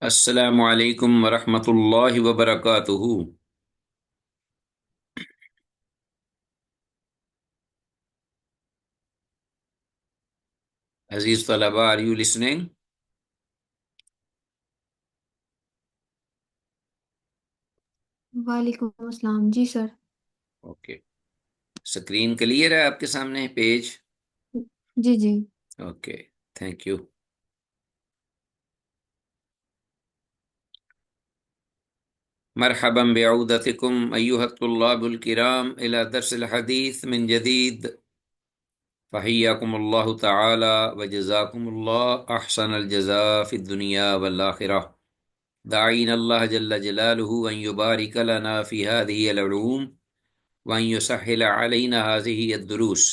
السلام علیکم ورحمۃ اللہ وبرکاتہ. عزیز طلبہ، آر یو لسننگ؟ وعلیکم السلام جی سر۔ اوکے. اسکرین کلیئر ہے آپ کے سامنے پیج؟ جی جی۔ Okay, thank you. مرحبا بعودتكم أيها الطلاب الكرام إلى درس الحديث من جديد. فحياكم الله تعالى وجزاكم الله أحسن الجزاء في الدنيا والآخرة. داعين الله جل جلاله أن يبارك لنا في هذه العلوم وأن يسهل علينا هذه الدروس.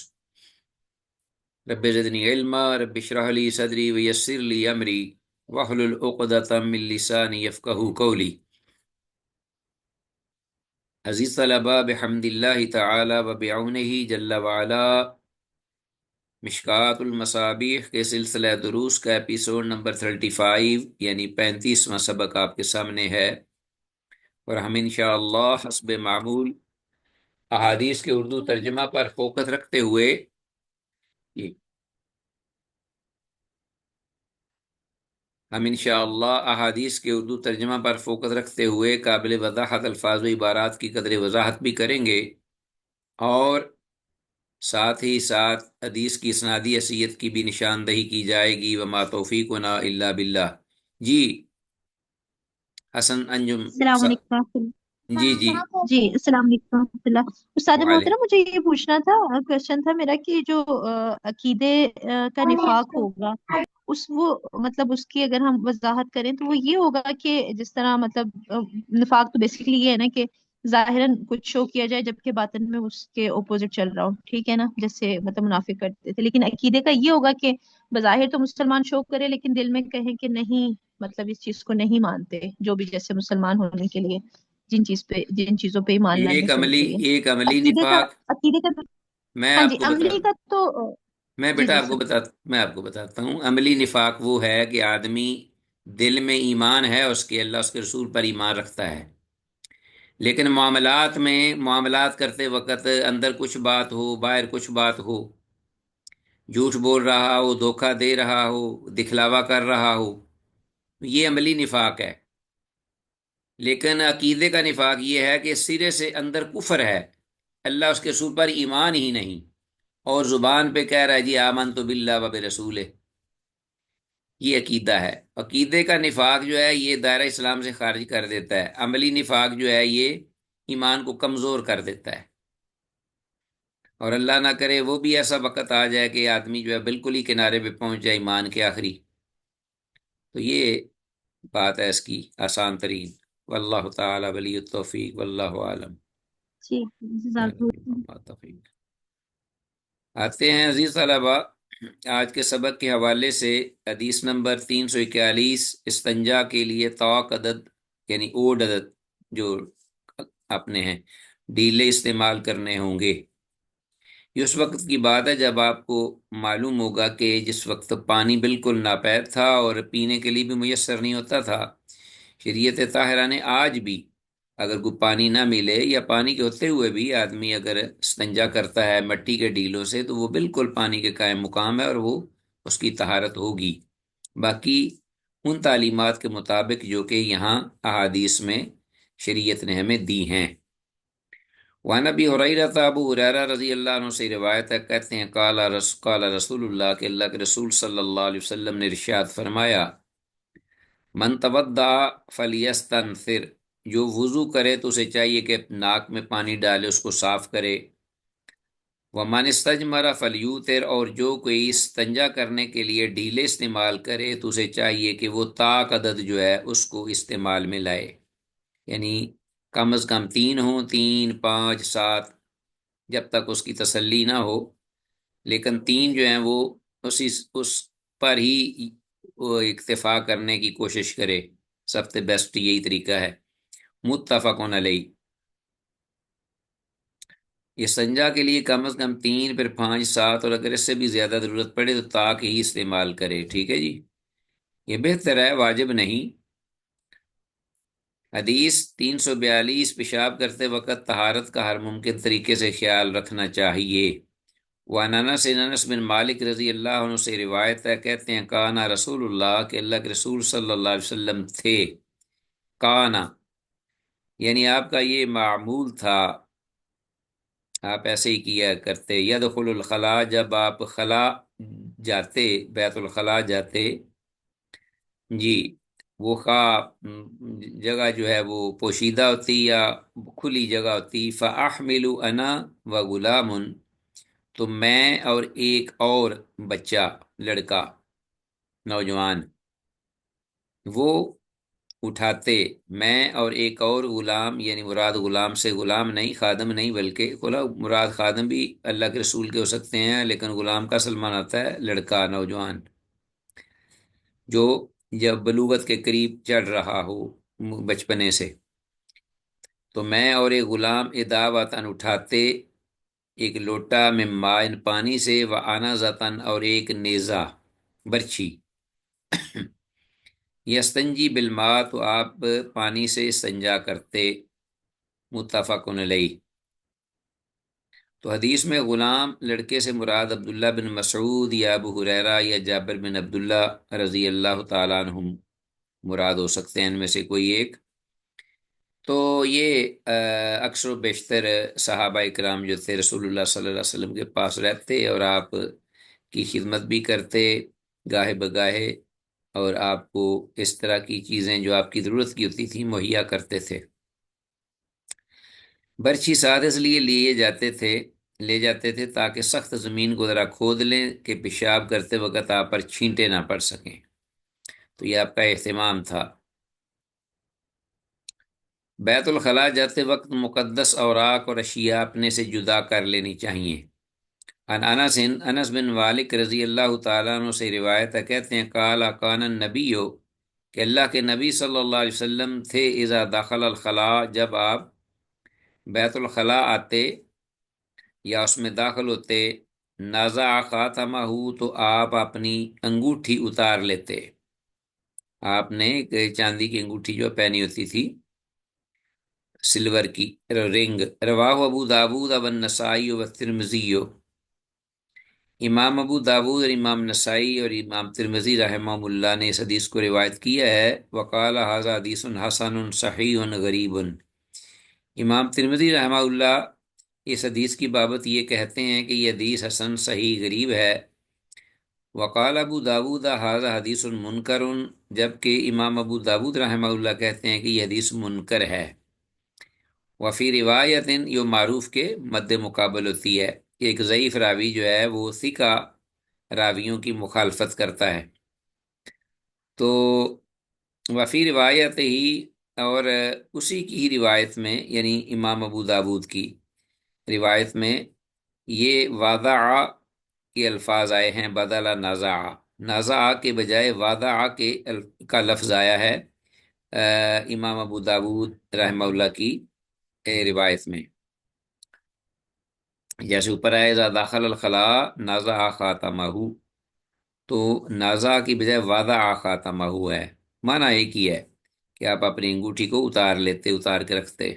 رب زدنی علما، رب اشرح لی صدری ویسر لی امری واحلل عقدۃ من لسانی یفقہوا قولی. عزیز طلبہ، بحمد اللہ تعالی و بعونہ جل وعلا، مشکوٰۃ المصابیح کے سلسلہ دروس کا ایپیسوڈ نمبر 35 یعنی 35واں سبق آپ کے سامنے ہے، اور ہم انشاءاللہ حسب معمول احادیث کے اردو ترجمہ پر فوکس رکھتے ہوئے احادیث کے اردو ترجمہ پر فوکس رکھتے ہوئے قابل وضاحت الفاظ و عبارات کی قدر وضاحت بھی کریں گے، اور ساتھ ہی ساتھ حدیث کی اسنادی حیثیت کی بھی نشاندہی کی جائے گی. وما توفیقنا الا باللہ. جی حسن انجم السلام علیکم۔ جی جی. جی السلام علیکم ورحمۃ اللہ۔ استاد محترم، وعلیکم. مجھے یہ پوچھنا تھا، کوشچن تھا میرا کہ جو عقیدے کا نفاق ہوگا، وہ مطلب اس کی اگر ہم وضاحت کریں تو وہ یہ ہوگا کہ جس طرح مطلب نفاق تو بیسیکلی یہ ہے نا کہ ظاہراً کچھ شو کیا جائے جبکہ باطن میں اس کے اپوزٹ چل رہا ہو، ٹھیک ہے نا، جیسے مطلب منافق کرتے تھے، لیکن عقیدے کا یہ ہوگا کہ بظاہر تو مسلمان شو کرے لیکن دل میں کہیں کہ نہیں، مطلب اس چیز کو نہیں مانتے، جو بھی جیسے مسلمان ہونے کے لیے جن چیزوں پہ ایمان لانے کے لیے ایک عملی عقیدے کا نفاق. عقیدے کا میں ہاں آپ جی، کو بتا عملی کا تو میں جی بیٹا جی آپ کو سر۔ میں آپ کو بتاتا ہوں. عملی نفاق وہ ہے کہ آدمی دل میں ایمان ہے، اس کے اللہ اس کے رسول پر ایمان رکھتا ہے، لیکن معاملات کرتے وقت اندر کچھ بات ہو، باہر کچھ بات ہو، جھوٹ بول رہا ہو، دھوکہ دے رہا ہو، دکھلاوا کر رہا ہو، یہ عملی نفاق ہے. لیکن عقیدے کا نفاق یہ ہے کہ سرے سے اندر کفر ہے، اللہ اس کے رسول پر ایمان ہی نہیں، اور زبان پہ کہہ رہا ہے جی آمنت باللہ و برسولہ. یہ عقیدہ ہے. عقیدے کا نفاق جو ہے یہ دائرہ اسلام سے خارج کر دیتا ہے. عملی نفاق جو ہے یہ ایمان کو کمزور کر دیتا ہے، اور اللہ نہ کرے وہ بھی ایسا وقت آ جائے کہ آدمی جو ہے بالکل ہی کنارے پہ پہنچ جائے ایمان کے آخری. تو یہ بات ہے اس کی آسان ترین. واللہ تعالی ولی التوفیق واللہ عالم. جی آتے ہیں عزیز طلبہ آج کے سبق کے حوالے سے حدیث نمبر 341، استنجا کے لیے طاق عدد یعنی اوڈ عدد جو اپنے ہیں ڈیلے استعمال کرنے ہوں گے. یہ اس وقت کی بات ہے جب آپ کو معلوم ہوگا کہ جس وقت پانی بالکل ناپید تھا اور پینے کے لیے بھی میسر نہیں ہوتا تھا، شریعت طاہرہ نے آج بھی اگر کوئی پانی نہ ملے یا پانی کے ہوتے ہوئے بھی آدمی اگر استنجا کرتا ہے مٹی کے ڈیلوں سے تو وہ بالکل پانی کے قائم مقام ہے اور وہ اس کی طہارت ہوگی، باقی ان تعلیمات کے مطابق جو کہ یہاں احادیث میں شریعت نے ہمیں دی ہیں. وعن ابی ہریرہ، ابو ہریرہ رضی اللہ عنہ سے روایت ہے، کہتے ہیں قال رسول اللہ کہ اللہ کے رسول صلی اللہ علیہ وسلم نے ارشاد فرمایا، من تودع فلیستنثر، جو وضو کرے تو اسے چاہیے کہ ناک میں پانی ڈالے، اس کو صاف کرے. ومن استجمر فلیوتر، اور جو کوئی استنجا کرنے کے لیے ڈیلے استعمال کرے تو اسے چاہیے کہ وہ طاق عدد جو ہے اس کو استعمال میں لائے، یعنی کم از کم 3 ہوں، 3 5 7، جب تک اس کی تسلی نہ ہو، لیکن 3 جو ہیں وہ اس پر ہی وہ اکتفا کرنے کی کوشش کرے، سب سے بیسٹ یہی طریقہ ہے. متفقون علیہ. یہ سنجا کے لیے کم از کم 3، پھر 5 7، اور اگر اس سے بھی زیادہ ضرورت پڑے تو طاق ہی استعمال کرے. ٹھیک ہے جی، یہ بہتر ہے، واجب نہیں. حدیث 342، پیشاب کرتے وقت طہارت کا ہر ممکن طریقے سے خیال رکھنا چاہیے۔ وعن انس انس بن مالک رضی اللہ عنہ سے روایت ہے، کہتے ہیں کانا رسول اللہ، کہ اللہ کے رسول صلی اللہ علیہ وسلم تھے، کانا یعنی آپ کا یہ معمول تھا، آپ ایسے ہی کیا کرتے، یدخل الخلاء، جب آپ خلا جاتے، بیت الخلاء جاتے، جی، وہ خواہ جگہ جو ہے وہ پوشیدہ ہوتی یا کھلی جگہ ہوتی، فاحمل انا و غلام، تو میں اور ایک اور بچہ، لڑکا، نوجوان، وہ اٹھاتے، میں اور ایک اور غلام، یعنی مراد غلام سے غلام نہیں، خادم نہیں، بلکہ مراد خادم بھی اللہ کے رسول کے ہو سکتے ہیں، لیکن غلام کا سلمان آتا ہے لڑکا، نوجوان، جو جب بلوغت کے قریب چڑھ رہا ہو بچپنے سے، تو میں اور ایک غلام اداوتن اٹھاتے ایک لوٹا میں مائن پانی سے، و آنا زتن اور ایک نیزہ، برچھی، یستنجی بالماء، تو آپ پانی سے استنجا کرتے، متفق علیہ۔ تو حدیث میں غلام لڑکے سے مراد عبداللہ بن مسعود یا ابو ہریرہ یا جابر بن عبداللہ رضی اللہ تعالیٰ عنہم مراد ہو سکتے ہیں، ان میں سے کوئی ایک۔ تو یہ اکثر و بیشتر صحابہ اکرام جو تھے رسول اللہ صلی اللہ علیہ وسلم کے پاس رہتے اور آپ کی خدمت بھی کرتے گاہے بگاہے، اور آپ کو اس طرح کی چیزیں جو آپ کی ضرورت کی ہوتی تھیں مہیا کرتے تھے۔ برچھی ساتھ اس لیے لے جاتے تھے تاکہ سخت زمین کو ذرا کھود لیں کہ پیشاب کرتے وقت آپ پر چھینٹے نہ پڑ سکیں، تو یہ آپ کا اہتمام تھا۔ بیت الخلاء جاتے وقت مقدس اوراق اور اشیاء اپنے سے جدا کر لینی چاہیے۔ ان انس بن مالک رضی اللہ تعالیٰ عنہ سے روایت ہے، کہتے ہیں قال کان النبی، کہ اللہ کے نبی صلی اللہ علیہ وسلم تھے، اذا دخل الخلاء، جب آپ بیت الخلاء آتے یا اس میں داخل ہوتے، نازع خاتمہ، تو آپ اپنی انگوٹھی اتار لیتے، آپ نے ایک چاندی کی انگوٹھی جو پہنی ہوتی تھی، سلور کی رنگ۔ رواہ ابو داود و النسائی و ترمذی، امام ابو داود اور امام نسائی اور امام ترمذی رحمہ اللہ نے اس حدیث کو روایت کیا ہے۔ وقال ھذا حدیث حسن صحیح غریب، امام ترمذی رحمہ اللہ اس حدیث کی بابت یہ کہتے ہیں کہ یہ حدیث حسن صحیح غریب ہے۔ وقال ابو داود ھذا حدیث منکر، جبکہ امام ابو داود رحمہ اللہ کہتے ہیں کہ یہ حدیث منکر ہے۔ وفی روایت، یہ معروف کے مد مقابل ہوتی ہے، ایک ضعیف راوی جو ہے وہ ثقہ راویوں کی مخالفت کرتا ہے، تو وفی روایت ہی، اور اسی کی ہی روایت میں، یعنی امام ابو داود کی روایت میں، یہ وضع کے الفاظ آئے ہیں بدل نازع، نازع کے بجائے وضع کا لفظ آیا ہے امام ابو داود رحمہ اللہ کی روایت میں، جیسے اوپر آئے اذا داخل الخلاء نازع خاتمہ، تو نازع کی بجائے وضع خاتمہ ہے، معنی ایک ہی ہے کہ آپ اپنی انگوٹھی کو اتار کے رکھتے۔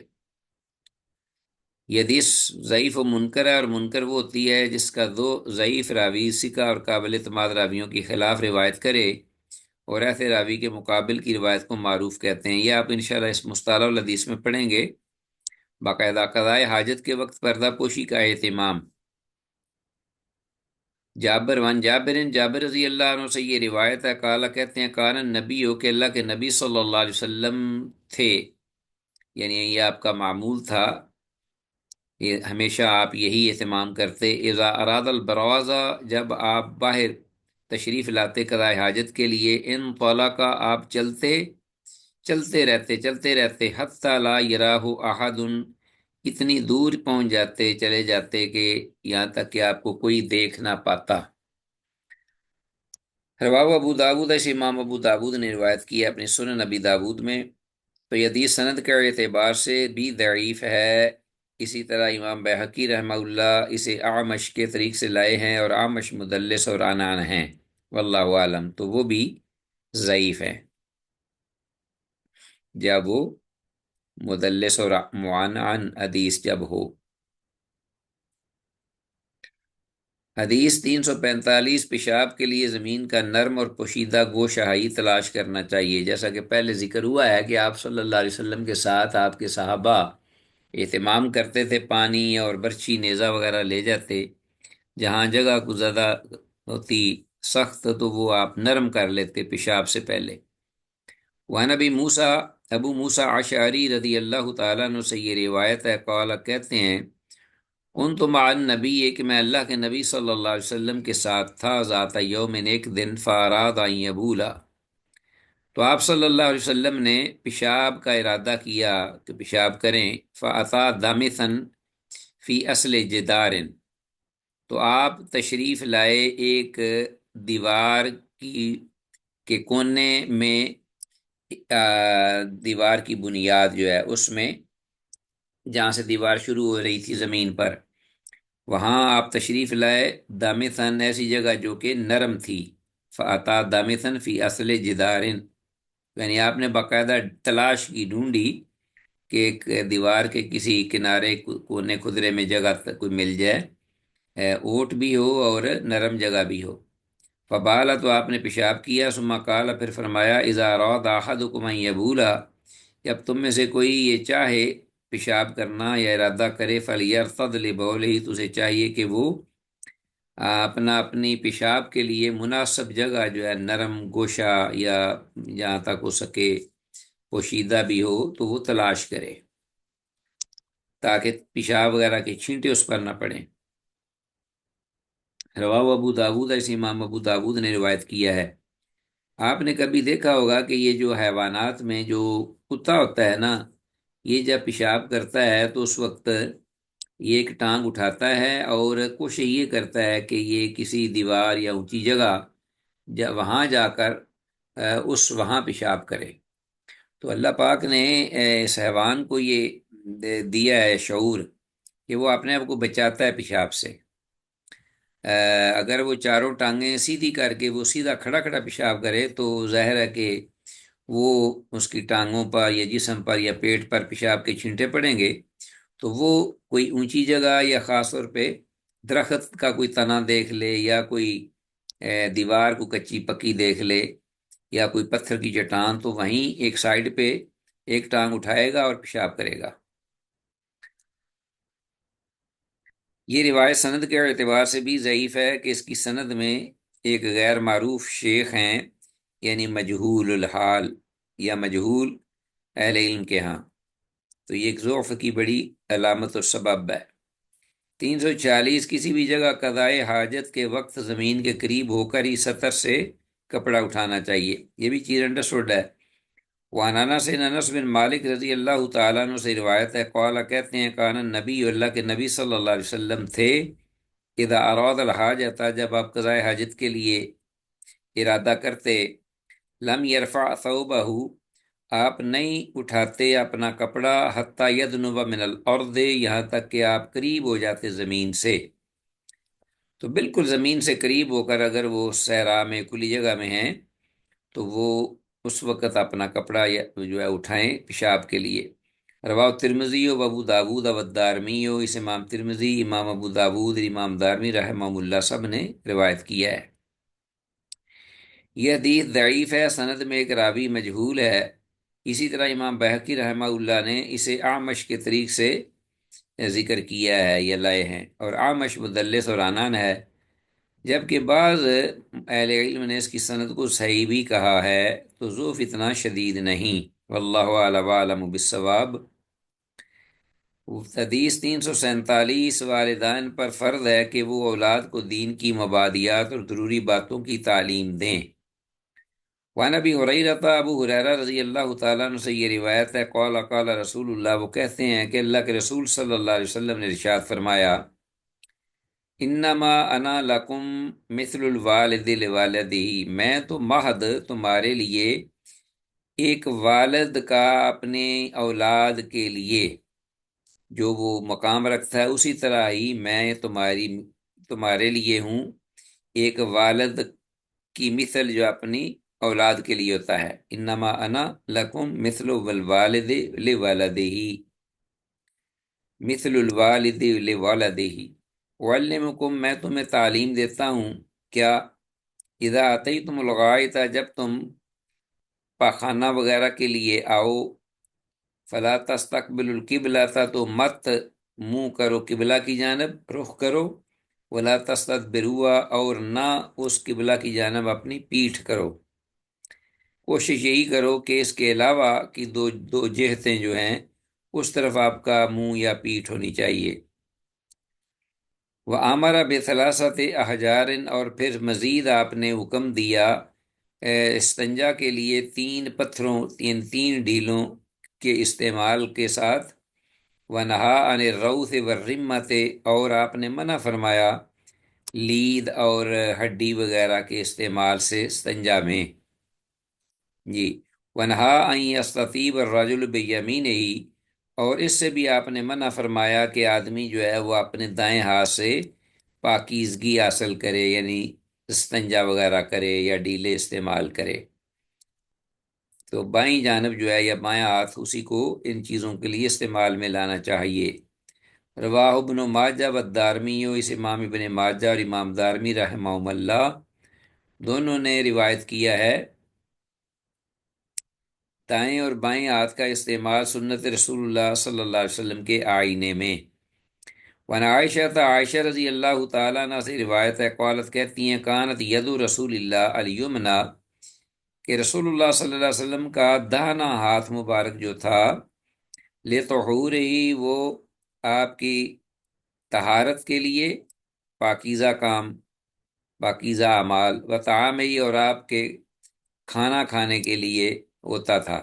یہ حدیث ضعیف و منکر ہے، اور منکر وہ ہوتی ہے جس کا دو ضعیف راوی ثقہ اور قابل اعتماد راویوں کی خلاف روایت کرے اور ایسے راوی کے مقابل کی روایت کو معروف کہتے ہیں۔ یہ آپ انشاءاللہ اس مصطلح الحدیث میں پڑھیں گے۔ باقاعدہ قضاء حاجت کے وقت پردہ پوشی کا اہتمام۔ جابر رضی اللہ عنہ سے یہ روایت ہے، قال کہتے ہیں کان النبی، ہو کہ اللہ کے نبی صلی اللہ علیہ وسلم تھے، یعنی یہ آپ کا معمول تھا، یہ ہمیشہ آپ یہی اہتمام کرتے، اذا اراد البراز، جب آپ باہر تشریف لاتے قضاء حاجت کے لیے، ان طلع کا، آپ چلتے رہتے حتی لا یراہ احد، اتنی دور پہنچ جاتے، چلے جاتے کہ یہاں تک کہ آپ کو کوئی دیکھ نہ پاتا۔ رواہ ابو داود، ایسے امام ابو داود نے روایت کی ہے اپنی سنن ابی داود میں، تو یہ حدیث سند کے اعتبار سے بھی ضعیف ہے۔ اسی طرح امام بحقی رحمہ اللہ اسے اعمش کے طریق سے لائے ہیں، اور اعمش مدلس اور عنان ہیں، واللہ عالم، تو وہ بھی ضعیف ہے، جب وہ مدلس اور معانعن حدیث جب ہو۔ حدیث 345، پیشاب کے لیے زمین کا نرم اور پوشیدہ گوشہائی تلاش کرنا چاہیے۔ جیسا کہ پہلے ذکر ہوا ہے کہ آپ صلی اللہ علیہ وسلم کے ساتھ آپ کے صحابہ اہتمام کرتے تھے، پانی اور برچی نیزہ وغیرہ لے جاتے، جہاں جگہ کو زیادہ ہوتی سخت تو وہ آپ نرم کر لیتے پیشاب سے پہلے۔ وہاں ابو موسیٰ اشعری رضی اللہ تعالیٰ عنہ سے یہ روایت ہے، قال کہتے ہیں ان تو مع النبی، کہ میں اللہ کے نبی صلی اللہ علیہ وسلم کے ساتھ تھا، ذات یومن ایک دن، فاراد ان یبولا، تو آپ صلی اللہ علیہ وسلم نے پیشاب کا ارادہ کیا کہ پیشاب کریں، فاتا دامثن فی اصل جدار، تو آپ تشریف لائے ایک دیوار کی کے کونے میں، دیوار کی بنیاد جو ہے اس میں، جہاں سے دیوار شروع ہو رہی تھی زمین پر، وہاں آپ تشریف لائے، دامثن ایسی جگہ جو کہ نرم تھی، فاتا دامثن فی اصل جدارن، یعنی آپ نے باقاعدہ تلاش کی، ڈھونڈی کہ ایک دیوار کے کسی کنارے کونے خدرے میں جگہ کوئی مل جائے، اوٹ بھی ہو اور نرم جگہ بھی ہو۔ فبالا، تو آپ نے پیشاب کیا، ثم قال، پھر فرمایا، اذا اراد احدکم ان یبولا، کہ اب تم میں سے کوئی یہ چاہے پیشاب کرنا یا ارادہ کرے، فلیرتد لبولہ، تو اسے چاہیے کہ وہ اپنی پیشاب کے لیے مناسب جگہ جو ہے نرم گوشہ یا جہاں تک ہو سکے پوشیدہ بھی ہو تو وہ تلاش کرے، تاکہ پیشاب وغیرہ کے چھینٹے اس پر نہ پڑیں۔ رواہ ابو داود، ایسے امام ابو داود نے روایت کیا ہے۔ آپ نے کبھی دیکھا ہوگا کہ یہ جو حیوانات میں جو کتا ہوتا ہے نا، یہ جب پیشاب کرتا ہے تو اس وقت یہ ایک ٹانگ اٹھاتا ہے اور کوشش یہ کرتا ہے کہ یہ کسی دیوار یا اونچی جگہ وہاں جا کر وہاں پیشاب کرے۔ تو اللہ پاک نے اس حیوان کو یہ دیا ہے شعور کہ وہ اپنے آپ کو بچاتا ہے پیشاب سے۔ اگر وہ چاروں ٹانگیں سیدھی کر کے وہ سیدھا کھڑا کھڑا پیشاب کرے تو ظاہر ہے کہ وہ اس کی ٹانگوں پر یا جسم پر یا پیٹ پر پیشاب کے چھینٹے پڑیں گے، تو وہ کوئی اونچی جگہ یا خاص طور پہ درخت کا کوئی تنا دیکھ لے یا کوئی دیوار کو کچی پکی دیکھ لے یا کوئی پتھر کی چٹان، تو وہیں ایک سائیڈ پہ ایک ٹانگ اٹھائے گا اور پیشاب کرے گا۔ یہ روایت سند کے اعتبار سے بھی ضعیف ہے کہ اس کی سند میں ایک غیر معروف شیخ ہیں، یعنی مجہول الحال یا مجہول اہل علم کے ہاں، تو یہ ایک ضعف کی بڑی علامت اور سبب ہے۔ 340، کسی بھی جگہ قضائے حاجت کے وقت زمین کے قریب ہو کر ہی سطر سے کپڑا اٹھانا چاہیے، یہ بھی چیز انڈرسٹوڈ ہے۔ وعن انس بن مالک رضی اللہ تعالیٰ عنہ سے روایت ہے، قال کہتے ہیں، کان النبی، اللہ کے نبی صلی اللہ علیہ وسلم تھے، اذا اراد الحاجت، جب آپ قضائے حاجت کے لیے ارادہ کرتے، لم یرفع ثوبہ، آپ نہیں اٹھاتے اپنا کپڑا، حتی یدنو من الارض، یہاں تک کہ آپ قریب ہو جاتے زمین سے۔ تو بالکل زمین سے قریب ہو کر اگر وہ صحرا میں کھلی جگہ میں ہیں تو وہ اس وقت اپنا کپڑا جو ہے اٹھائیں پیشاب کے لیے۔ رواہ ترمذی و ابو داود و الدارمی، اس امام ترمذی، امام ابو داود، امام دارمی رحمہ اللہ سب نے روایت کیا ہے۔ یہ حدیث ضعیف ہے، سند میں ایک راوی مجہول ہے۔ اسی طرح امام بہقی رحمہ اللہ نے اسے اعمش کے طریق سے ذکر کیا ہے یا لائے ہیں، اور اعمش مدلس اور عنان ہے، جبکہ بعض اہل علم نے اس کی سند کو صحیح بھی کہا ہے، تو ضعف اتنا شدید نہیں، واللہ اعلم عالم بالصواب۔ حدیث 347، والدین پر فرض ہے کہ وہ اولاد کو دین کی مبادیات اور ضروری باتوں کی تعلیم دیں۔ وعن ابی ہریرہ، ابو ہریرہ رضی اللہ تعالیٰ عنہ سے یہ روایت ہے، قال قال رسول اللہ، وہ کہتے ہیں کہ اللہ کے رسول صلی اللہ علیہ وسلم نے ارشاد فرمایا، انما انا لکم مثل الوالد لوالدہ، میں تو مہد تمہارے لیے ایک والد کا اپنے اولاد کے لیے جو وہ مقام رکھتا ہے، اسی طرح ہی میں تمہارے لیے ہوں ایک والد کی مثل جو اپنی اولاد کے لیے ہوتا ہے، انما انا لکم مثل والوالد لولدہ، مثل الوالد لولدہ، اعلمکم میں تمہیں تعلیم دیتا ہوں، کیا، اذا اتیتم الغائط جب تم پاخانہ وغیرہ کے لیے آؤ، فلا تستقبل القبلہ تو مت منہ کرو قبلہ کی جانب، رخ کرو، ولا تستدبروا اور نہ اس قبلہ کی جانب اپنی پیٹھ کرو۔ کوشش یہی کرو کہ اس کے علاوہ کی دو دو جہتیں جو ہیں اس طرف آپ کا منہ یا پیٹھ ہونی چاہیے۔ وَأَمَرَ بِثَلَاثَةِ أَحْجَارٍ اور پھر مزید آپ نے حکم دیا استنجا کے لیے تین پتھروں، تین ڈھیلوں کے استعمال کے ساتھ، وَنَهَا عَنِ الرَّوْثِ وَالرِّمَّةِ اور آپ نے منع فرمایا لید اور ہڈی وغیرہ کے استعمال سے استنجا میں، جی۔ وَنَهَا أَن يَسْتَطِيبَ الرَّجُلُ بِيَمِينِهِ اور اس سے بھی آپ نے منع فرمایا کہ آدمی جو ہے وہ اپنے دائیں ہاتھ سے پاکیزگی حاصل کرے، یعنی استنجا وغیرہ کرے یا ڈیلے استعمال کرے، تو بائیں جانب جو ہے یا بائیں ہاتھ اسی کو ان چیزوں کے لیے استعمال میں لانا چاہیے۔ رواہ ابن ماجہ والدارمی، اس امام ابن ماجہ اور امام دارمی رحمہم اللہ دونوں نے روایت کیا ہے، دائیں اور بائیں ہاتھ کا استعمال سنت رسول اللہ صلی اللہ علیہ وسلم کے آئینے میں۔ وعن عائشہ، عائشہ رضی اللہ تعالیٰ عنہ سے روایت ہے، قالت کہتی ہیں، کانت ید رسول اللہ الیمنا کہ رسول اللہ صلی اللہ علیہ وسلم کا داہنا ہاتھ مبارک جو تھا، لطہور ہی وہ آپ کی طہارت کے لیے، پاکیزہ کام، پاکیزہ اعمال، و طعام ہی اور آپ کے کھانا کھانے کے لیے ہوتا تھا،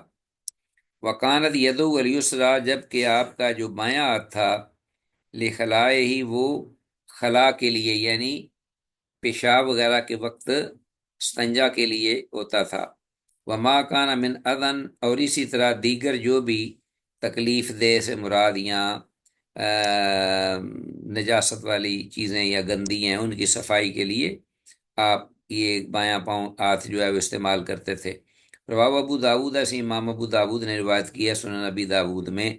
وکانت یدو الیسریٰ جب کہ آپ کا جو بایاں ہاتھ تھا، لخلائے ہی وہ خلا کے لیے یعنی پیشاب وغیرہ کے وقت استنجا کے لیے ہوتا تھا، وما کان من اذن اور اسی طرح دیگر جو بھی تکلیف دہ سے مراد یہاں نجاست والی چیزیں یا گندی ہیں ان کی صفائی کے لیے آپ یہ بایاں پاؤں ہاتھ جو ہے وہ استعمال کرتے تھے۔ رواہ ابو داود، ایسے امام ابو داود نے روایت کی ہے سنن ابی داود میں۔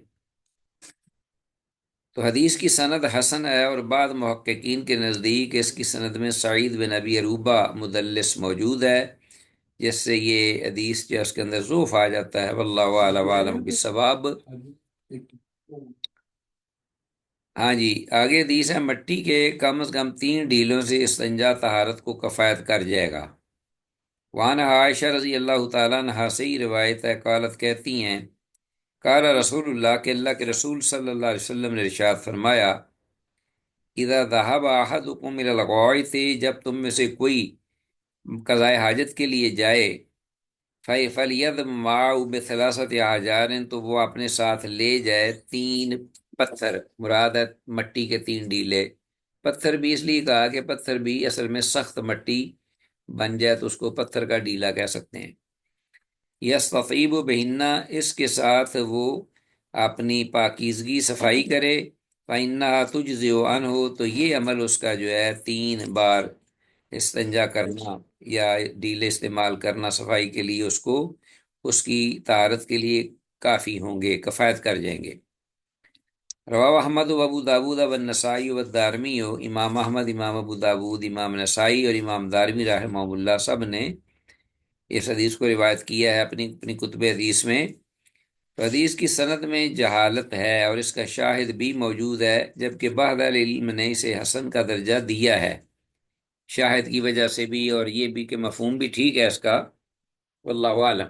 تو حدیث کی سند حسن ہے، اور بعض محققین کے نزدیک اس کی سند میں سعید بن ابی عروبہ مدلس موجود ہے، جس سے یہ حدیث جو اس کے اندر ضعف آ جاتا ہے، واللہ اعلم عالم بالصواب۔ ہاں جی، آگے حدیث ہے، مٹی کے کم از کم تین ڈھیلوں سے استنجا طہارت کو کفایت کر جائے گا۔ وعن عائشہ رضی اللہ تعالیٰ عنہا سے ہی روایت ہے، قالت کہتی ہیں، قال رسول اللہ کہ اللہ کے رسول صلی اللہ علیہ وسلم نے ارشاد فرمایا، اذا ذهب احدکم الى الغائط جب تم میں سے کوئی قضاء حاجت کے لیے جائے، فَلْيَضْمَ مَعَهُ بِثَلَاثَةِ أَحْجَارٍ تو وہ اپنے ساتھ لے جائے تین پتھر، مراد ہے مٹی کے تین ڈیلے۔ پتھر بھی اس لیے کہا کہ پتھر بھی اصل میں سخت مٹی بن جائے تو اس کو پتھر کا ڈیلا کہہ سکتے ہیں۔ یستطیب بہنہ اس کے ساتھ وہ اپنی پاکیزگی صفائی کرے، فإنها تجزئ عنہ تو یہ عمل اس کا جو ہے تین بار استنجا کرنا یا ڈیلے استعمال کرنا صفائی کے لیے اس کو اس کی طہارت کے لیے کافی ہوں گے، کفایت کر جائیں گے۔ رواہ احمد و ابو داود و النسائی و الدارمی، امام احمد، امام ابو داود، امام نسائی اور امام دارمی رحمہ اللہ سب نے اس حدیث کو روایت کیا ہے اپنی کتب حدیث میں۔ تو حدیث کی سند میں جہالت ہے اور اس کا شاہد بھی موجود ہے، جبکہ بعض اہل علم نے اسے حسن کا درجہ دیا ہے شاہد کی وجہ سے بھی، اور یہ بھی کہ مفہوم بھی ٹھیک ہے اس کا، واللہ عالم۔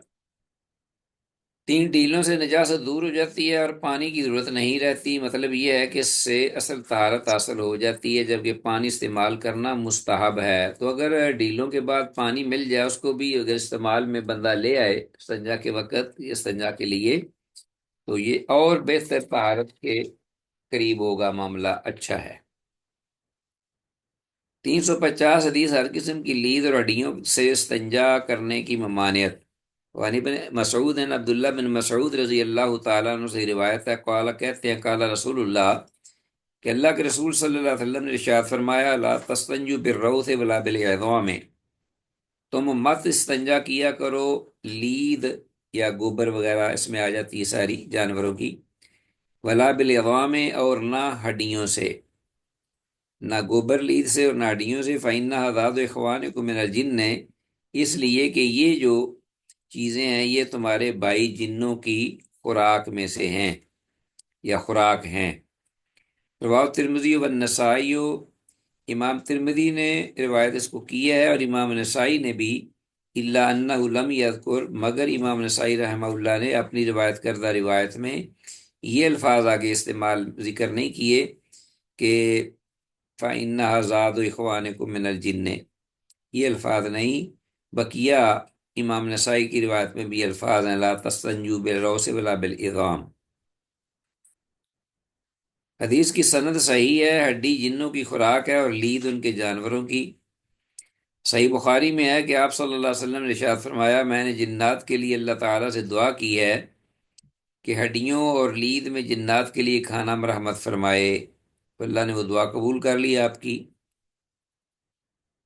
تین ڈیلوں سے نجاست دور ہو جاتی ہے اور پانی کی ضرورت نہیں رہتی، مطلب یہ ہے کہ اس سے اصل طہارت حاصل ہو جاتی ہے، جبکہ پانی استعمال کرنا مستحب ہے۔ تو اگر ڈیلوں کے بعد پانی مل جائے اس کو بھی اگر استعمال میں بندہ لے آئے استنجا کے وقت، استنجا کے لیے، تو یہ اور بہتر طہارت کے قریب ہوگا، معاملہ اچھا ہے۔ 350 حدیث ہر قسم کی لید اور ہڈیوں سے استنجا کرنے کی ممانعت۔ وعن ابن مسعود عبداللہ بن مسعود رضی اللہ تعالیٰ عنہ سے روایت ہے، قال کہتے ہیں، قال رسول اللہ کہ اللہ کے رسول صلی اللہ علیہ وسلم نے ارشاد فرمایا، لا تستنجوا بالروث ولا بالعظام تم مت استنجا کیا کرو لید یا گوبر وغیرہ اس میں آ جاتی ہے ساری جانوروں کی، ولا بالعظام اور نہ ہڈیوں سے، نہ گوبر لید سے اور نہ ہڈیوں سے، فإنها ذات اخوانکم من الجن، اس لیے کہ یہ جو چیزیں ہیں یہ تمہارے بھائی جنوں کی خوراک میں سے ہیں یا خوراک ہیں۔ رواه ترمذی و النسائی، امام ترمذی نے روایت اس کو کی ہے اور امام نسائی نے بھی، الا انہ لم یذکر، مگر امام نسائی رحمہ اللہ نے اپنی روایت کردہ روایت میں یہ الفاظ آگے استعمال ذکر نہیں کیے کہ فَإِنَّهَا زَادُ إِخْوَانِكُم مِّنَ الْجِنِّ، یہ الفاظ نہیں، بقیہ امام نسائی کی روایت میں بھی الفاظ ہیں لا تستنجوا بالروث ولا بالعظام۔ حدیث کی سند صحیح ہے، ہڈی جنوں کی خوراک ہے اور لید ان کے جانوروں کی۔ صحیح بخاری میں ہے کہ آپ صلی اللہ علیہ وسلم نے ارشاد فرمایا، میں نے جنات کے لیے اللہ تعالیٰ سے دعا کی ہے کہ ہڈیوں اور لید میں جنات کے لیے کھانا مرحمت فرمائے، تو اللہ نے وہ دعا قبول کر لی آپ کی۔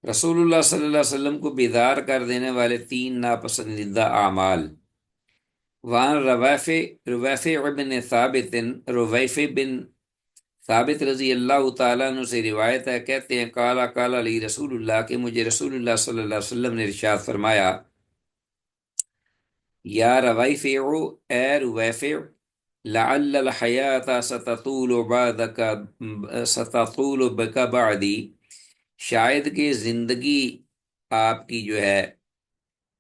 رسول اللہ صلی اللہ علیہ وسلم کو بیدار کر دینے والے 3 ناپسندیدہ اعمال۔ وہاں رویفع بن ثابت رضی اللہ تعالیٰ عنہ سے روایت ہے، کہتے ہیں قال قال علی رسول اللہ، کہ مجھے رسول اللہ صلی اللہ علیہ وسلم نے ارشاد فرمایا، یا رویفع، اے رویفع، لعل الحیات ستطول بک بعدی، شاید کہ زندگی آپ کی جو ہے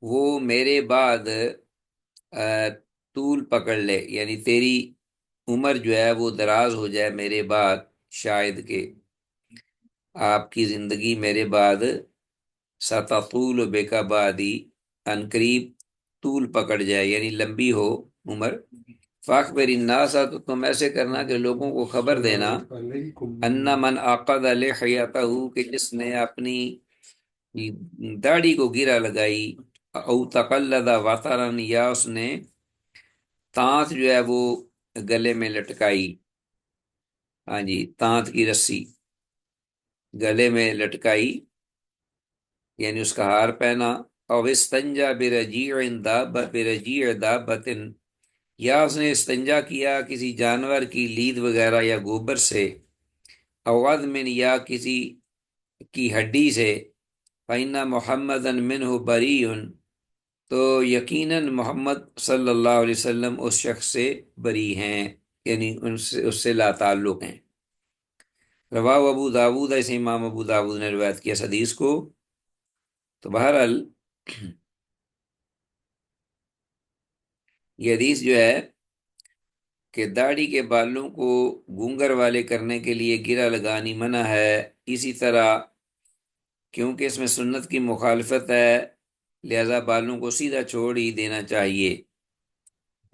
وہ میرے بعد طول پکڑ لے، یعنی تیری عمر جو ہے وہ دراز ہو جائے میرے بعد، شاید کہ آپ کی زندگی میرے بعد ستطول بک بعدی، عنقریب طول پکڑ جائے یعنی لمبی ہو عمر۔ فاخبر الناس، تو تم ایسے کرنا کہ لوگوں کو خبر دینا، ان من عقد لحیتہ، کہ جس نے اپنی داڑھی کو گرہ لگائی، او تقلد وطرا، یا اس نے تانت جو ہے وہ گلے میں لٹکائی، ہاں جی تانت کی رسی گلے میں لٹکائی یعنی اس کا ہار پہنا، او استنجا برجیع دابۃ، یا اس نے استنجا کیا کسی جانور کی لید وغیرہ یا گوبر سے، او عظم، یا کسی کی ہڈی سے، فإن محمدا منہ بریء، تو یقیناً محمد صلی اللہ علیہ وسلم اس شخص سے بری ہیں، یعنی اس سے لا تعلق ہیں۔ رواہ ابو داود، ایسے امام ابو داود نے روایت کیا اس حدیث کو۔ تو بہرحال یہ حدیث جو ہے کہ داڑھی کے بالوں کو گونگر والے کرنے کے لیے گرہ لگانی منع ہے، اسی طرح کیونکہ اس میں سنت کی مخالفت ہے لہذا بالوں کو سیدھا چھوڑ ہی دینا چاہیے۔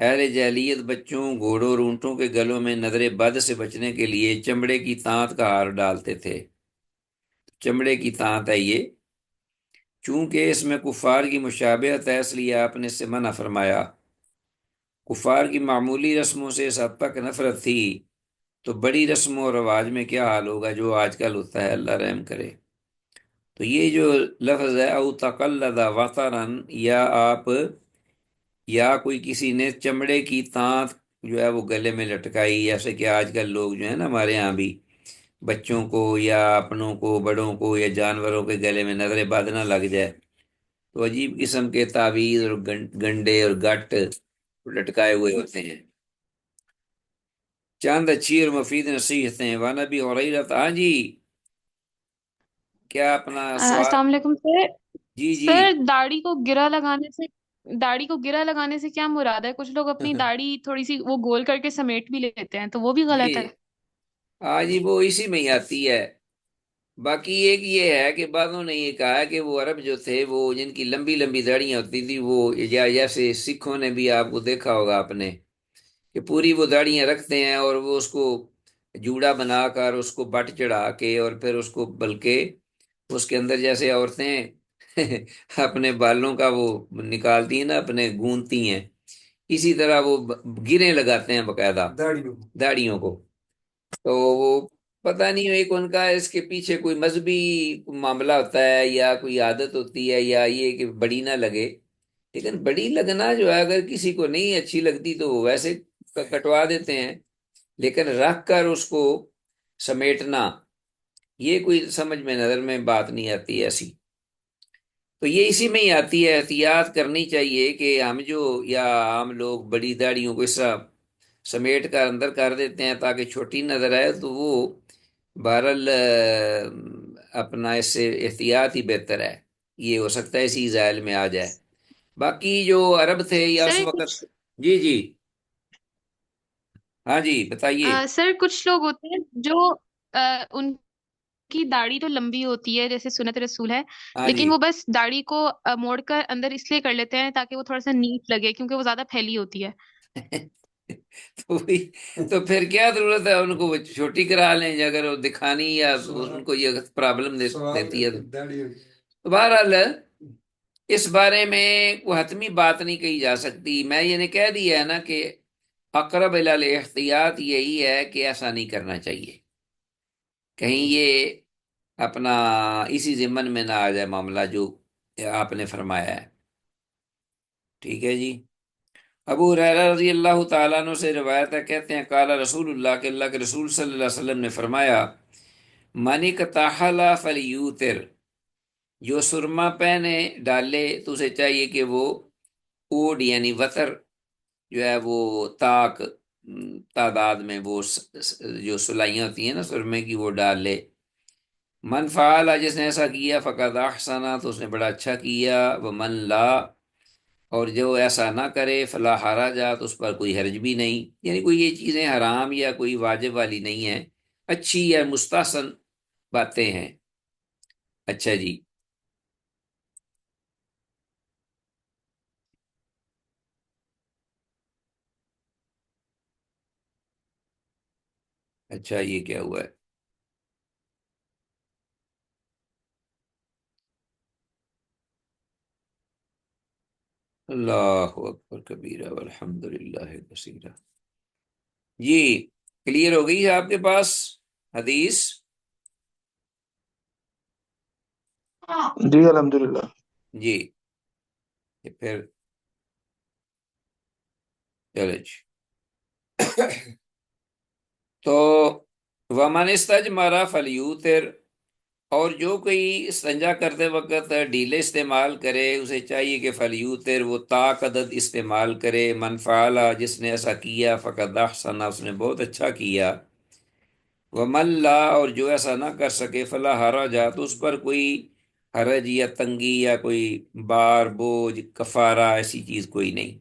اہل جاہلیت بچوں، گھوڑوں اور اونٹوں کے گلوں میں نظر بد سے بچنے کے لیے چمڑے کی تانت کا ہار ڈالتے تھے، چمڑے کی تانت ہے یہ، چونکہ اس میں کفار کی مشابہت ہے اس لیے آپ نے اس سے منع فرمایا۔ کفار کی معمولی رسموں سے اس حد تک نفرت تھی، تو بڑی رسم و رواج میں کیا حال ہوگا جو آج کل ہوتا ہے، اللہ رحم کرے۔ تو یہ جو لفظ ہے او تقلد وطرا، یا آپ یا کوئی کسی نے چمڑے کی تانت جو ہے وہ گلے میں لٹکائی، جیسے کہ آج کل لوگ جو ہیں نا ہمارے ہاں بھی بچوں کو یا اپنوں کو بڑوں کو یا جانوروں کے گلے میں نظر بد نہ لگ جائے تو عجیب قسم کے تعویذ اور گنڈے اور گٹ لٹکائے ہوئے ہوتے ہیں۔ چاند اچھی اور مفید نصیحتیں، وانبی ہریرہ، ہاں جی کیا اپنا سوال؟ السلام علیکم سر۔ جی جی سر داڑھی کو گرہ لگانے سے کیا مراد ہے؟ کچھ لوگ اپنی داڑھی تھوڑی سی وہ گول کر کے سمیٹ بھی لیتے ہیں، تو وہ بھی جی غلط ہے؟ ہاں جی وہ اسی میں ہی آتی ہے۔ باقی ایک یہ ہے کہ بعضوں نے یہ کہا کہ وہ عرب جو تھے وہ جن کی لمبی لمبی داڑیاں ہوتی تھی وہ، یا جیسے سکھوں نے بھی آپ کو دیکھا ہوگا آپ نے کہ پوری وہ داڑیاں رکھتے ہیں اور وہ اس کو جوڑا بنا کر اس کو بٹ چڑھا کے اور پھر اس کو بلکہ اس کے اندر جیسے عورتیں اپنے بالوں کا وہ نکالتی ہیں نا، اپنے گونتی ہیں، اسی طرح وہ گریں لگاتے ہیں باقاعدہ داڑیوں کو۔ تو وہ پتہ نہیں ایک ان کا اس کے پیچھے کوئی مذہبی معاملہ ہوتا ہے یا کوئی عادت ہوتی ہے یا یہ کہ بڑی نہ لگے، لیکن بڑی لگنا جو ہے اگر کسی کو نہیں اچھی لگتی تو وہ ویسے کٹوا دیتے ہیں، لیکن رکھ کر اس کو سمیٹنا یہ کوئی سمجھ میں نظر میں بات نہیں آتی ایسی۔ تو یہ اسی میں ہی آتی ہے، احتیاط کرنی چاہیے کہ ہم جو یا عام لوگ بڑی داڑیوں کو اس طرح سمیٹ کر اندر کر دیتے ہیں تاکہ چھوٹی نظر آئے، تو وہ بہرحال اپنا اس سے احتیاط ہی بہتر ہے، یہ ہو سکتا ہے اسی ذائل میں آ جائے۔ باقی جو عرب تھے یا اس سر وقت، کچھ جی جی، ہاں جی بتائیے۔ سر کچھ لوگ ہوتے ہیں جو ان کی داڑھی تو لمبی ہوتی ہے جیسے سنت رسول ہے، ہاں جی لیکن وہ بس داڑھی کو موڑ کر اندر اس لیے کر لیتے ہیں تاکہ وہ تھوڑا سا نیٹ لگے کیونکہ وہ زیادہ پھیلی ہوتی ہے۔ تو پھر کیا ضرورت ہے ان کو وہ چھوٹی کرا لیں اگر وہ دکھانی یا ان کو یہ پرابلم دیتی ہے تو بہرحال اس بارے میں وہ حتمی بات نہیں کہی جا سکتی، میں یہ نے کہہ دیا ہے نا کہ اقرب الی احتیاط یہی ہے کہ ایسا نہیں کرنا چاہیے، کہیں یہ اپنا اسی ضمن میں نہ آ جائے معاملہ جو آپ نے فرمایا ہے۔ ٹھیک ہے جی۔ ابو ہریرہ رضی اللہ تعالیٰ عنہ سے روایت ہے، کہتے ہیں قال رسول اللہ کہ اللہ کے رسول صلی اللہ علیہ وسلم نے فرمایا من اکتحل فلیوتر، جو سرما پہنے ڈالے تو اسے چاہیے کہ وہ اوڈ یعنی وتر جو ہے وہ طاق تعداد میں وہ جو سلائیاں ہوتی ہیں نا سرمے کی وہ ڈال لے۔ من فعل، جس نے ایسا کیا فقد احسنا تو اس نے بڑا اچھا کیا، ومن لا، اور جو ایسا نہ کرے فلا حرج، تو اس پر کوئی حرج بھی نہیں، یعنی کوئی یہ چیزیں حرام یا کوئی واجب والی نہیں ہیں، اچھی یا مستحسن باتیں ہیں۔ اچھا جی، اچھا یہ کیا ہوا ہے؟ اللہ اکبر کبیرہ والحمد للہ کثیرہ۔ جی کلیئر ہو گئی ہے آپ کے پاس حدیث؟ جی الحمدللہ۔ جی پھر چلے جی۔ تو ومن استجمر فلیوتر، اور جو کوئی استنجا کرتے وقت ڈیلے استعمال کرے اسے چاہیے کہ فلیوتر وہ طاق عدد استعمال کرے۔ من فعل، جس نے ایسا کیا فقد احسن، اس نے بہت اچھا کیا، ومن لا، اور جو ایسا نہ کر سکے فلا حرج، تو اس پر کوئی حرج یا تنگی یا کوئی بار بوجھ کفارہ ایسی چیز کوئی نہیں۔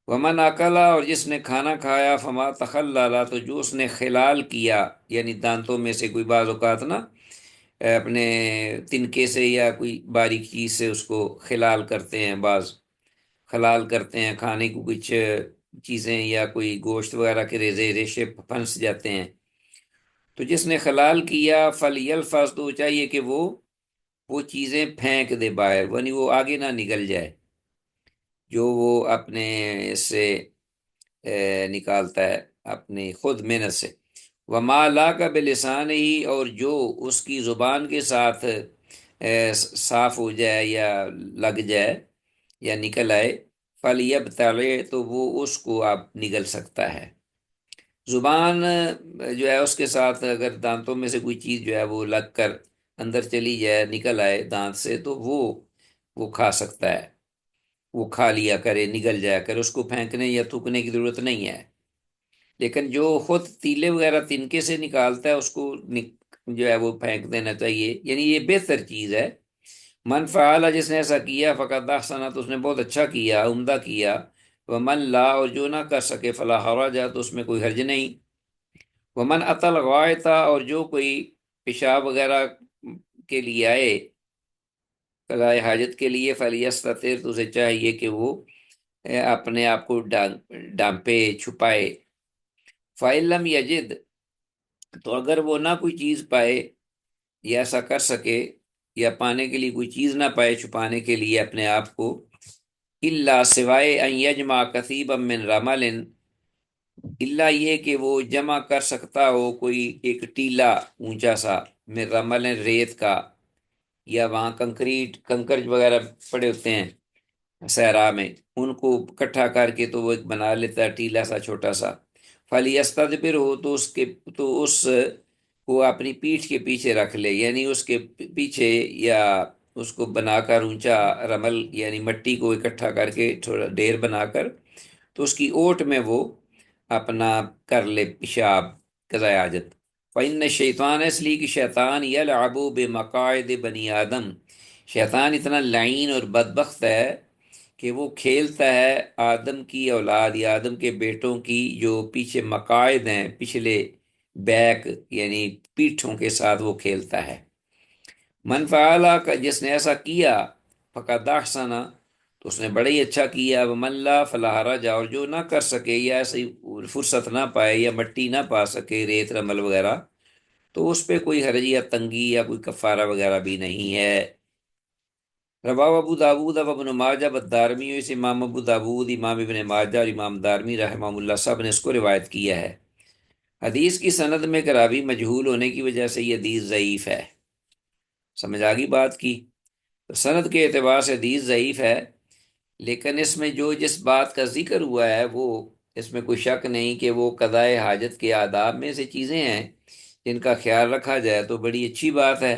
ومن اکلا، اور جس نے کھانا کھایا فما تخلل، تو جو اس نے خلال کیا یعنی دانتوں میں سے کوئی بعض اوقات نا اپنے تنکے سے یا کوئی باریک چیز سے اس کو خلال کرتے ہیں، بعض خلال کرتے ہیں کھانے کو کچھ چیزیں یا کوئی گوشت وغیرہ کے ریزے ریشے پھنس جاتے ہیں، تو جس نے خلال کیا فل یلفظ، تو چاہیے کہ وہ چیزیں پھینک دے باہر، یعنی وہ آگے نہ نکل جائے جو وہ اپنے اس سے نکالتا ہے اپنی خود محنت سے۔ وما لا کا بلسان ہی، اور جو اس کی زبان کے ساتھ صاف ہو جائے یا لگ جائے یا نکل آئے، فلیبتلع، تو وہ اس کو اب نگل سکتا ہے۔ زبان جو ہے اس کے ساتھ اگر دانتوں میں سے کوئی چیز جو ہے وہ لگ کر اندر چلی جائے نکل آئے دانت سے، تو وہ کھا سکتا ہے، وہ کھا لیا کرے، نگل جایا کرے، اس کو پھینکنے یا تھوکنے کی ضرورت نہیں ہے۔ لیکن جو خود تیلے وغیرہ تنکے سے نکالتا ہے اس کو جو ہے وہ پھینک دینا چاہیے، یعنی یہ بہتر چیز ہے۔ من فعل، جس نے ایسا کیا فقد احسن، تو اس نے بہت اچھا کیا، عمدہ کیا، ومن لا، اور جو نہ کر سکے فلا حرج، تو اس میں کوئی حرج نہیں۔ ومن عطل غائطہ، اور جو کوئی پیشاب وغیرہ کے لیے آئے قضاء حاجت کے لیے، فلیستتر، تو اسے چاہیے کہ وہ اپنے آپ کو ڈانپے چھپائے۔ فَإِن لَمْ يَجِدْ، تو اگر وہ نہ کوئی چیز پائے یا ایسا کر سکے یا پانے کے لیے کوئی چیز نہ پائے چھپانے کے لیے اپنے آپ کو، الا سوائے ان یجمع کثیبا من رمل، اللہ یہ کہ وہ جمع کر سکتا ہو کوئی ایک ٹیلا اونچا سا میں رمل ریت کا، یا وہاں کنکریٹ کنکر وغیرہ پڑے ہوتے ہیں صحرا میں، ان کو اکٹھا کر کے تو وہ ایک بنا لیتا ہے ٹیلا سا چھوٹا سا۔ فلیستدبر ہو تو اس کو اپنی پیٹھ کے پیچھے رکھ لے، یعنی اس کے پیچھے، یا اس کو بنا کر اونچا رمل یعنی مٹی کو اکٹھا کر کے تھوڑا ڈھیر بنا کر، تو اس کی اوٹ میں وہ اپنا کر لے پیشاب قضاء حاجت۔ فإن الشیطان، اس لیے کہ شیطان یلعب بمقاعد بنی آدم، شیطان اتنا لعین اور بدبخت ہے کہ وہ کھیلتا ہے آدم کی اولاد یا آدم کے بیٹوں کی جو پیچھے مقاعد ہیں، پچھلے بیک یعنی پیٹھوں کے ساتھ وہ کھیلتا ہے۔ من فعلا کا، جس نے ایسا کیا، فقد احسن، تو اس نے بڑا ہی اچھا کیا، ومن لا فلا حرج، اور جو نہ کر سکے یا ایسی فرصت نہ پائے یا مٹی نہ پا سکے ریت رمل وغیرہ، تو اس پہ کوئی حرج یا تنگی یا کوئی کفارہ وغیرہ بھی نہیں ہے۔ رواہ ابو داود و ابن ماجہ والدارمی، اس امام ابو داود، امام ابن ماجہ اور امام دارمی رحمہ اللہ سب نے اس کو روایت کیا ہے۔ حدیث کی سند میں کراوی مجہول ہونے کی وجہ سے یہ حدیث ضعیف ہے۔ سمجھ آ گئی بات کی؟ تو سند کے اعتبار سے حدیث ضعیف ہے، لیکن اس میں جو جس بات کا ذکر ہوا ہے وہ، اس میں کوئی شک نہیں کہ وہ قضاء حاجت کے آداب میں سے چیزیں ہیں جن کا خیال رکھا جائے تو بڑی اچھی بات ہے۔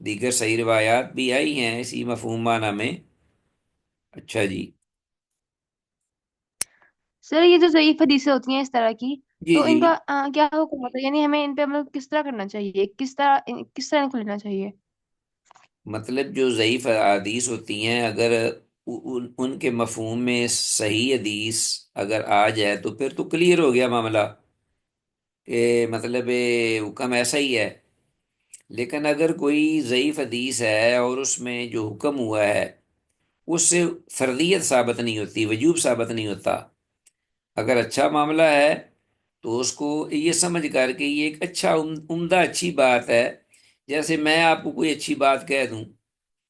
دیگر صحیح روایات بھی آئی ہیں اسی مفہوم معنی میں۔ اچھا جی۔ سر یہ جو ضعیف حدیثیں ہوتی ہیں اس طرح کی، جی تو جی، ان کا کیا حکم ہوتا ہے؟ یعنی ہمیں ان پہ مطلب کس طرح کرنا چاہیے، کس طرح ان کو لینا چاہیے؟ مطلب جو ضعیف حدیث ہوتی ہیں، اگر ان کے مفہوم میں صحیح حدیث اگر آ جائے تو پھر تو کلیئر ہو گیا معاملہ، کہ مطلب حکم ایسا ہی ہے۔ لیکن اگر کوئی ضعیف حدیث ہے اور اس میں جو حکم ہوا ہے اس سے فردیت ثابت نہیں ہوتی، وجوب ثابت نہیں ہوتا، اگر اچھا معاملہ ہے تو اس کو یہ سمجھ کر کے یہ ایک اچھا عمدہ اچھی بات ہے۔ جیسے میں آپ کو کوئی اچھی بات کہہ دوں،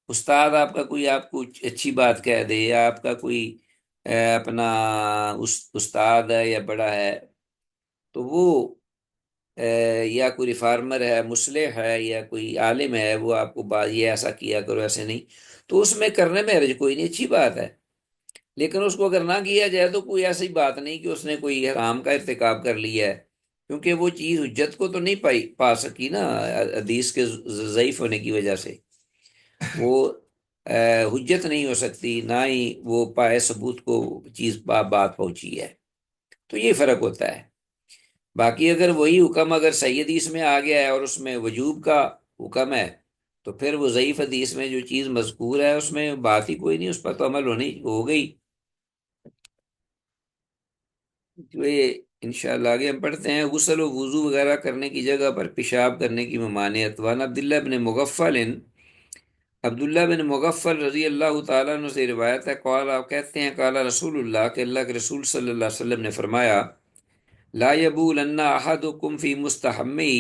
استاد آپ کا کوئی آپ کو اچھی بات کہہ دے، یا آپ کا کوئی اپنا استاد ہے یا بڑا ہے، تو وہ یا کوئی ریفارمر ہے، مصلح ہے، یا کوئی عالم ہے، وہ آپ کو بات یہ ایسا کیا کرو ایسے نہیں، تو اس میں کرنے میں حرج کوئی نہیں، اچھی بات ہے۔ لیکن اس کو اگر نہ کیا جائے تو کوئی ایسی بات نہیں کہ اس نے کوئی حرام کا ارتکاب کر لیا ہے، کیونکہ وہ چیز حجت کو تو نہیں پا سکی نا، حدیث کے ضعیف ہونے کی وجہ سے وہ حجت نہیں ہو سکتی، نہ ہی وہ پائے ثبوت کو چیز بات پہنچی ہے، تو یہ فرق ہوتا ہے۔ باقی اگر وہی حکم اگر صحیح حدیث میں آ گیا ہے اور اس میں وجوب کا حکم ہے، تو پھر وہ ضعیف حدیث میں جو چیز مذکور ہے اس میں بات ہی کوئی نہیں، اس پر تو عمل ہونی ہو گئی۔ تو یہ انشاءاللہ آگے ہم پڑھتے ہیں۔ غسل و وضو وغیرہ کرنے کی جگہ پر پیشاب کرنے کی ممانعت۔ وان عبداللہ بن مغفل، عبداللہ بن مغفل رضی اللہ تعالیٰ عنہ سے روایت ہے، قال، آپ کہتے ہیں، قال رسول اللہ، کہ اللہ کے رسول صلی اللہ علیہ وسلم نے فرمایا، لا یبولن احدکم فی مستحمی،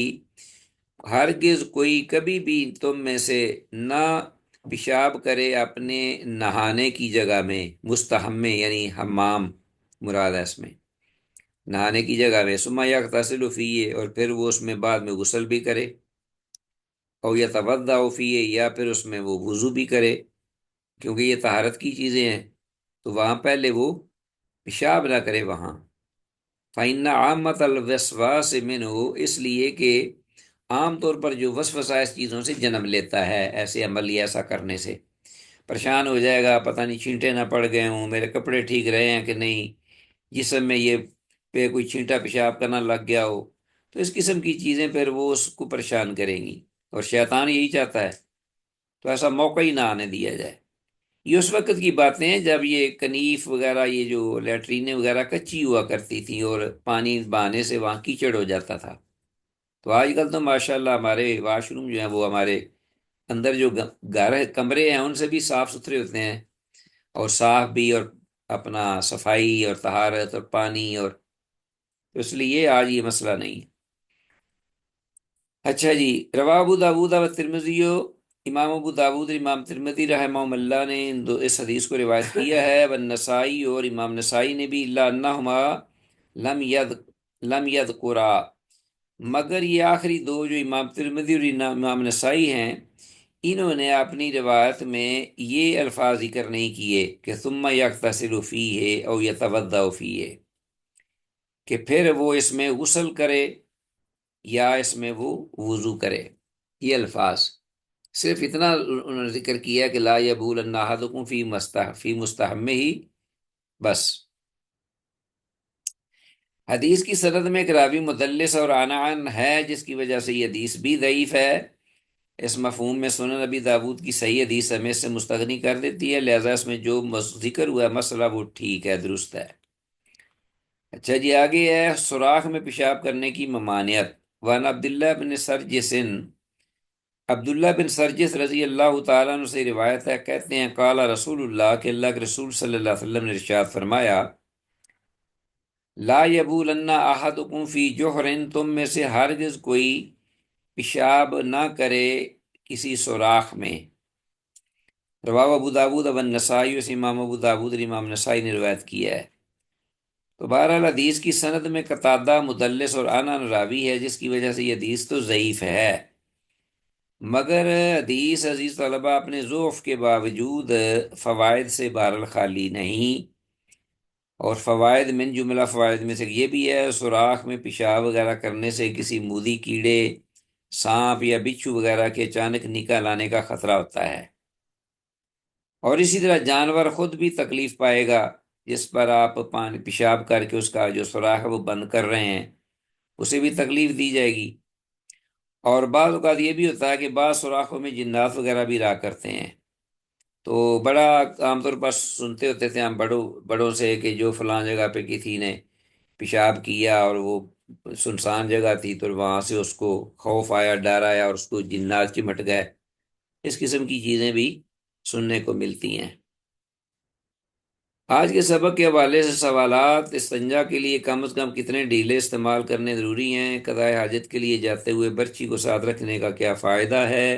ہرگز کوئی کبھی بھی تم میں سے نہ پیشاب کرے اپنے نہانے کی جگہ میں، مستحم میں یعنی حمام مراد ہے اس میں، نہانے کی جگہ میں، ثم یغتسل فیہ، اور پھر وہ اس میں بعد میں غسل بھی کرے، او یتوضا فیہ، یا پھر اس میں وہ وضو بھی کرے، کیونکہ یہ طہارت کی چیزیں ہیں، تو وہاں پہلے وہ پیشاب نہ کرے وہاں۔ فإن عامۃ الوسواس منہ، اس لیے کہ عام طور پر جو وسوسہ اس چیزوں سے جنم لیتا ہے، ایسے عمل یا ایسا کرنے سے پریشان ہو جائے گا، پتہ نہیں چھینٹے نہ پڑ گئے ہوں، میرے کپڑے ٹھیک رہے ہیں کہ نہیں، جسم میں یہ پہ کوئی چھینٹا پیشاب کرنا لگ گیا ہو، تو اس قسم کی چیزیں پھر وہ اس کو پریشان کریں گی، اور شیطان یہی چاہتا ہے، تو ایسا موقع ہی نہ آنے دیا جائے۔ یہ اس وقت کی باتیں ہیں جب یہ کنیف وغیرہ، یہ جو لیٹرینیں وغیرہ کچی ہوا کرتی تھیں اور پانی بہانے سے وہاں کیچڑ ہو جاتا تھا۔ تو آج کل تو ماشاءاللہ ہمارے واش روم جو ہیں وہ ہمارے اندر جو گھر کمرے ہیں ان سے بھی صاف ستھرے ہوتے ہیں، اور صاف بھی، اور اپنا صفائی اور طہارت اور پانی، اور تو اس لیے آج یہ مسئلہ نہیں ہے۔ اچھا جی، رواہ ابو داود و ترمذی، امام ابو داود اور امام ترمذی رحمہ اللہ نے اس حدیث کو روایت کیا ہے، والنسائی، اور امام نسائی نے بھی، الا انہما، لم ید لم یذکرا، مگر یہ آخری دو جو امام ترمذی اور امام نسائی ہیں، انہوں نے اپنی روایت میں یہ الفاظ ذکر نہیں کیے کہ ثم یغتسل فیہ او یتوضأ فیہ، کہ پھر وہ اس میں غسل کرے یا اس میں وہ وضو کرے۔ یہ الفاظ صرف اتنا انہوں نے ذکر کیا کہ لا یبولن احدکم فی مستحمہ ہی، بس۔ حدیث کی سند میں ایک راوی مدلس اور عنعن ہے، جس کی وجہ سے یہ حدیث بھی ضعیف ہے۔ اس مفہوم میں سنن نبی داود کی صحیح حدیث ہمیں اس سے مستغنی کر دیتی ہے، لہذا اس میں جو ذکر ہوا ہے مسئلہ وہ ٹھیک ہے، درست ہے۔ اچھا جی، آگے ہے سوراخ میں پیشاب کرنے کی ممانعت۔ وان عبداللہ بن سرجس، عبداللہ بن سرجس رضی اللہ تعالیٰ عنہ سے روایت ہے، کہتے ہیں قال رسول اللہ، کہ اللہ کے رسول صلی اللہ علیہ وسلم نے ارشاد فرمایا، لا یبولن احدکم فی جوہر، تم میں سے ہرگز کوئی پیشاب نہ کرے کسی سوراخ میں۔ رواه ابو داود و النسائی، اس امام ابو داود اور امام نسائی نے روایت کیا ہے۔ تو بہرحال حدیث کی سند میں قتادہ مدلس اور عنعن راوی ہے، جس کی وجہ سے یہ حدیث تو ضعیف ہے، مگر حدیث عزیز طلبہ اپنے ضعف کے باوجود فوائد سے بہرحال خالی نہیں، اور فوائد من جملہ فوائد میں سے یہ بھی ہے، سوراخ میں پیشاب وغیرہ کرنے سے کسی مودی کیڑے، سانپ یا بچھو وغیرہ کے اچانک نکل آنے کا خطرہ ہوتا ہے، اور اسی طرح جانور خود بھی تکلیف پائے گا جس پر آپ پانی پیشاب کر کے اس کا جو سوراخ ہے وہ بند کر رہے ہیں، اسے بھی تکلیف دی جائے گی۔ اور بعض اوقات یہ بھی ہوتا ہے کہ بعض سوراخوں میں جنات وغیرہ بھی رہا کرتے ہیں، تو بڑا عام طور پر سنتے ہوتے تھے ہم بڑوں سے کہ جو فلاں جگہ پہ کسی نے پیشاب کیا اور وہ سنسان جگہ تھی، تو وہاں سے اس کو خوف آیا، ڈر آیا اور اس کو جنات چمٹ گئے۔ اس قسم کی چیزیں بھی سننے کو ملتی ہیں۔ آج کے سبق کے حوالے سے سوالات: استنجا کے لیے کم از کم کتنے ڈھیلے استعمال کرنے ضروری ہیں؟ قضاء حاجت کے لیے جاتے ہوئے برچی کو ساتھ رکھنے کا کیا فائدہ ہے؟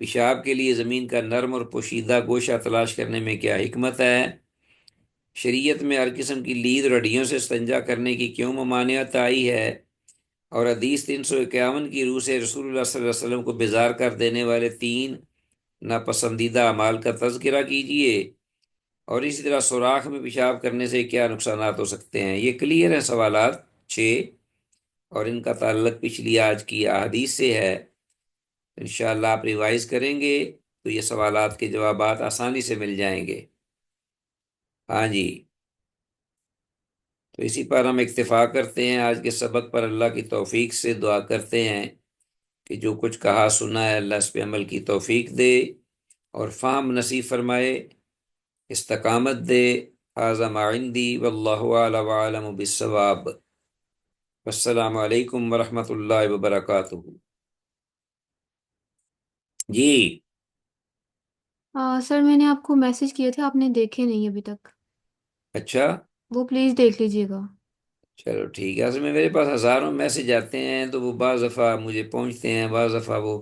پیشاب کے لیے زمین کا نرم اور پوشیدہ گوشہ تلاش کرنے میں کیا حکمت ہے؟ شریعت میں ہر قسم کی لید اور ہڈیوں سے استنجا کرنے کی کیوں ممانعت آئی ہے؟ اور حدیث 351 کی روح سے رسول اللہ صلی اللہ علیہ وسلم کو بیزار کر دینے والے 3 ناپسندیدہ اعمال کا تذکرہ کیجیے، اور اسی طرح سوراخ میں پیشاب کرنے سے کیا نقصانات ہو سکتے ہیں۔ یہ کلیئر ہیں سوالات 6، اور ان کا تعلق پچھلی آج کی احادیث سے ہے۔ انشاءاللہ آپ ریوائز کریں گے تو یہ سوالات کے جوابات آسانی سے مل جائیں گے۔ ہاں جی، تو اسی پر ہم اکتفا کرتے ہیں آج کے سبق پر۔ اللہ کی توفیق سے دعا کرتے ہیں کہ جو کچھ کہا سنا ہے اللہ اس پہ عمل کی توفیق دے اور فہم نصیب فرمائے، استقامت دے۔ ھذا ما عندی واللہ اعلی وعلم بالصواب۔ السلام علیکم ورحمۃ اللہ وبرکاتہ۔ جی سر میں نے آپ کو میسج کیے تھے، آپ نے دیکھے نہیں ابھی تک، اچھا، وہ پلیز دیکھ لیجیے گا۔ چلو ٹھیک ہے۔ اصل میں میرے پاس ہزاروں میسج آتے ہیں، تو وہ بعض دفعہ مجھے پہنچتے ہیں، بعض دفعہ وہ